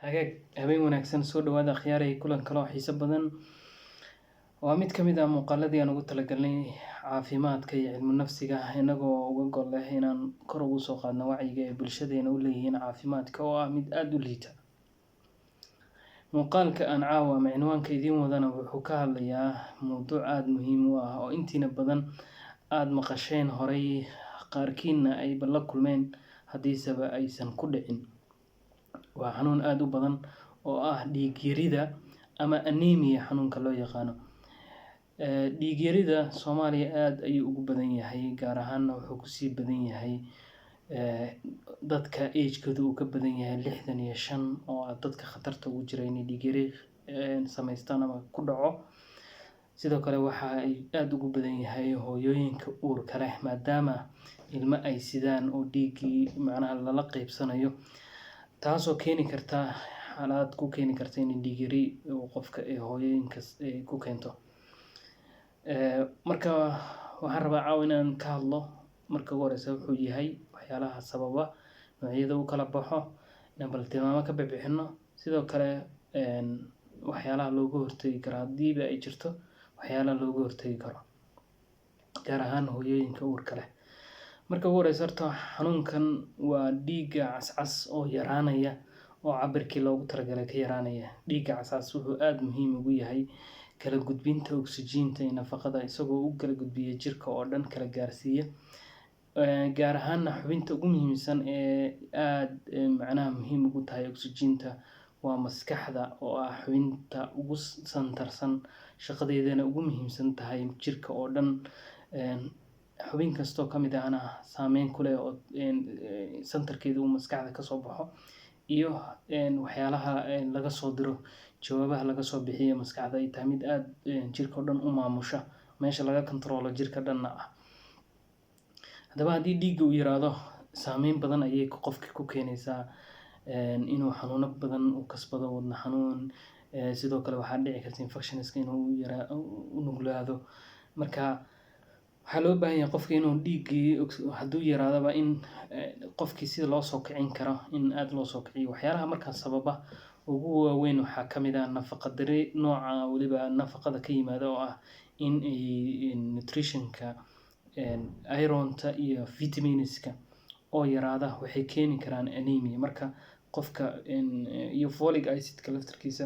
Hagaag habeen wanaagsan soo dhawaada khiyaaray kulan kale oo xiiso badan. Waa mid ka mid ah muuqaaladii aan ugu talagalnay caafimaadka iyo cilmu nafsiga inagoo uga gol leh inaan kor ugu soo qaadno wacyiga ee bulshadeena u leeyihiin caafimaadka oo ah mid aada u liita. Muuqaalka aan caawa ama cinwaanka idiin wadana wuxuu ka hadlayaa mowduuc aada muhiim u ah oo intiina badan aada maqasheen horay qaarkiina ay la kulmeen haddiiseba aysan ku dhicin. Waa xanuun aada u badan oo ah dhiig yarida ama anemia xanuunka loo yaqaano. Dhiig yarida Soomaaliya aada ayuu ugu badan yahay, gaar ahaanna wuxuu kusii badan yahay dadka age-kooda uu ka badan yahay 65 oo ah dadka khatarta ugu jira inay dhiig yari samaystaan ama ku dhaco. Sidoo kale waxa ay aada ugu badan yahay hooyooyinka uurka leh, maadaama ilmo ay sidaan oo dhiiggii macnaha lala qaybsanayo, taasoo keeni karta xaalad ku keeni karta in dhiig yari uu qofka hooyooyinkas ku keento. Marka waxaan rabaa caawa inaan ka hadlo marka ugu horeysa wuxuu yahay waxyaalaha sababa, noocyada uu kala baxo, inaan bal tilmaamo ka bixino. Sidoo kale waxyaalaha looga hortagi karo haddiiba ay jirto waxyaalaha looga hortagi karo, gaar ahaan hooyooyinka uurka leh. Marka ugu horeysa horta xanuunkan waa dhiigga cascas oo yaraanaya oo cabirkii loogu talagalay ka yaraanaya. Dhiigga cascas wuxuu aada muhiim ugu yahay kala gudbinta oksijiinta iyo nafaqada, isagoo u kala gudbiya jirka oo dhan kala gaarsiiya. Gaar ahaanna xubinta ugu muhiimsan ee aada macnaha muhiim ugu tahay oksijiinta waa maskaxda oo ah xubinta ugu santarsan, shaqadeedana ugu muhiimsan tahay jirka oo dhan. Xubin kastoo ka mid ahna saameyn ku leh oo santarkeedu uu maskaxda ka soo baxo iyo waxyaalaha laga soo diro, jawaabaha laga soo bixiyo maskaxda ay tahay mid aada jirka oo dhan u maamusha, meesha laga control jirka dhanna ah. Haddaba haddii dhiigga uu yaraado, saameyn badan ayay qofka ku keenaysaa inuu xanuuno badan u kasbado, wadna xanuun, sidoo kale waxaa dhici karta infectionska inuu u nuglaado. Marka waxaa loo baahan yahay qofka inuu dhiiggii hadduu yaraadaba in qofkii sida loo soo kicin karo in aada loo soo kiciyo. Waxyaalaha markaas sababa ugu waaweyn waxaa ka mid ah nafaqa darri nooca weliba nafaqada ka yimaada oo ah in ay nutritionka ironta iyo vitaminska oo yaraada waxay keeni karaan anemia marka qofka iyo folic acidka laftarkiisa.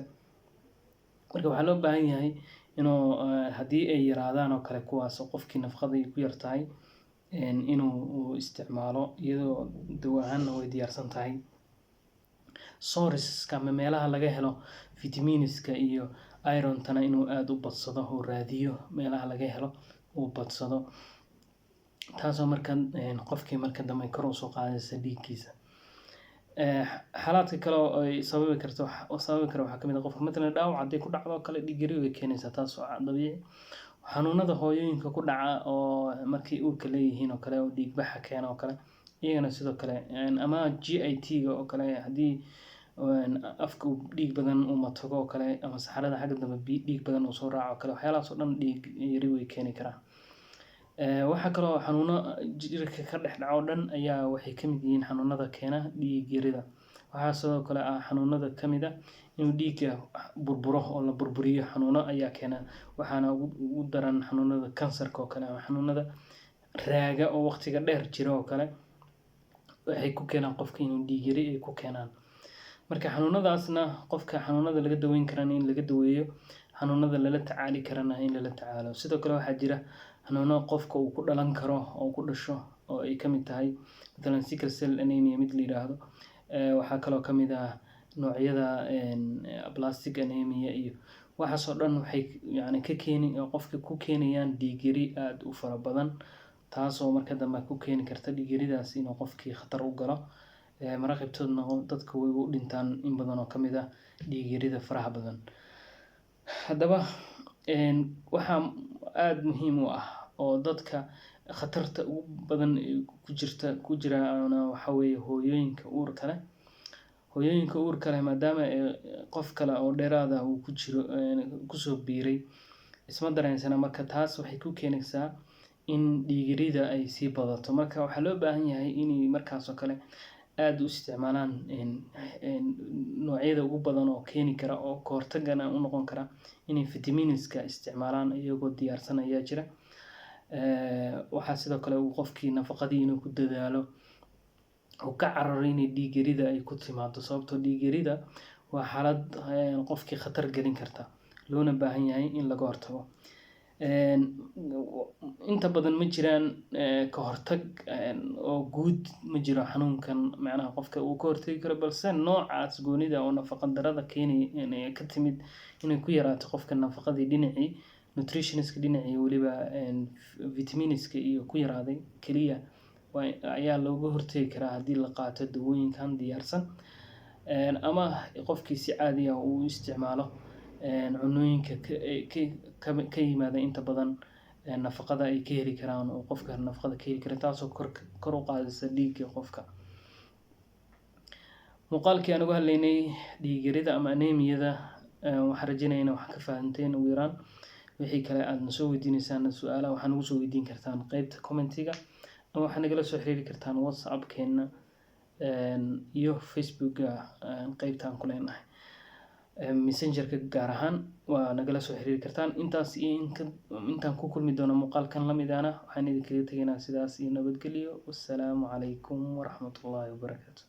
Marka waxaa loo baahan yahay inuu haddii ay yaraadaan oo kale kuwaas qofkii nafaqada ay ku yartahay inuu isticmaalo iyadoo dawo ahaanna way diyaarsan tahay. Sourceska ama meelaha laga helo vitaminska iyo irontana inuu aada u badsado oo raadiyo meelaha laga helo uu badsado, taasoo marka qofkii marka dambe kor u soo qaadaysa dhiiggiisa. Xaaladka kale oo ay sababi karo waxaa ka mid ah qofka matalan dhaawac haddii ku dhacdo kale dhiig yari way keenaysaa, taas oo dabiici. Xanuunada hooyooyinka ku dhaca oo markay uurka leeyihiin oo kale oo dhiig baxa keena oo kale, iyagana sidoo kale ama GIT-ga oo kale haddii afka dhiig badan uu matago oo kale ama saxarada xagga dambe dhiig badan uu soo raaco oo kale, waxyaalahaas oo dhan dhiig yari way keeni karaan. Waxaa kaloo xanuuno jirka ka dhex dhaco dhan ayaa waxay ka mid yihiin xanuunada keena dhiig yarida. Waxaa sidoo kale ah xanuunada ka mid ah inuu dhiigga burburo oo la burburiyo, xanuuno ayaa keena. Waxaana ugu daran xanuunada kansarka oo kale ama xanuunada raaga oo waqtiga dheer jira oo kale, waxay ku keenaan qofka inuu dhiig yari ay ku keenaan. Marka xanuunadaasna qofka xanuunada laga daweyn karana in laga daweeyo, xanuunada lala tacaali karana in lala tacaalo. Sidoo kale waxaa jira xanuuno qofka uu ku dhalan karo oo ku dhasho oo ay ka mid tahay matalan sickle cell anemia mid la yiraahdo. Waxaa kaloo ka mid ah noocyada aplastic anemia iyo waxaas oo dhan waxay ka keeni qofka ku keenayaan dhiig yari aada u fara badan, taasoo marka dambe ku keeni karta dhiig yaridaas inuu qofkii khatar u galo. Mararka qaybtoodna dadka way u dhintaan in badan oo ka mid ah dhiig yarida faraha badan. Haddaba waxaa aada muhiim u ah oo dadka khatarta ugu badan ku jiraan waxaa weeye hooyooyinka uurka leh. Hooyooyinka uurka leh maadaama qof kale oo dheeraad ah uu ku jiro kusoo biiray isma dareensana, marka taas waxay ku keenaysaa in dhiig yarida ay sii badato. Marka waxaa loo baahan yahay in markaas oo kale aada u isticmaalaan noocyada ugu badan oo keeni kara oo ka hortagana u noqon kara inay vitaminiska isticmaalaan iyagoo diyaarsan ayaa jira. Waxaa sidoo kale uu qofkii nafaqadii inuu ku dadaalo oo ka cararo inay dhiig yarida ay ku timaado, sababtoo dhiig yarida waa xaalad qofkii khatar gelin karta loona baahan yahay in laga hortago. Inta badan ma jiraan ka hortag oo guud ma jiro xanuunkan macnaha qofka uu ka hortagi karo, balse noocaas goonida oo nafaqa darrada keenay ka timid inay ku yaraato qofka nafaqadii dhinacii nutritioniska dhinacii weliba vitaminiska iyo ku yaraaday keliya ayaa looga hortagi karaa haddii la qaato dawooyinkan diyaarsan, ama qofkii si caadi ah uu isticmaalo cunooyinka ka yimaada inta badan nafaqada ay ka heli karaan oo qofka nafaqada ka heli kara, taasoo kor u qaadaysa dhiigga qofka. Muuqaalkii aan uga hadlaynay dhiig yarida ama anemiyada waxaan rajaynayaa in wax ka fahanteen ugu yaraan. wixii kale aad na soo weydiinaysaan su'aalaha waxaa nagu soo weydiin kartaan qaybta commentiga, ama waxaa nagala soo xiriiri kartaan WhatsApp-keena iyo Facebook-ga qaybtaan ku leenahay. Messenger-ka gaar ahaan waa nagala soo xiriiri kartaan. Intaas iyo intaan ku kulmi doono muuqaalkan la mid ahna waxaan idinkaga tegaynaa sidaas iyo nabadgelyo. Wassalaamu calaykum waraxmatullaahi wabarakaatu.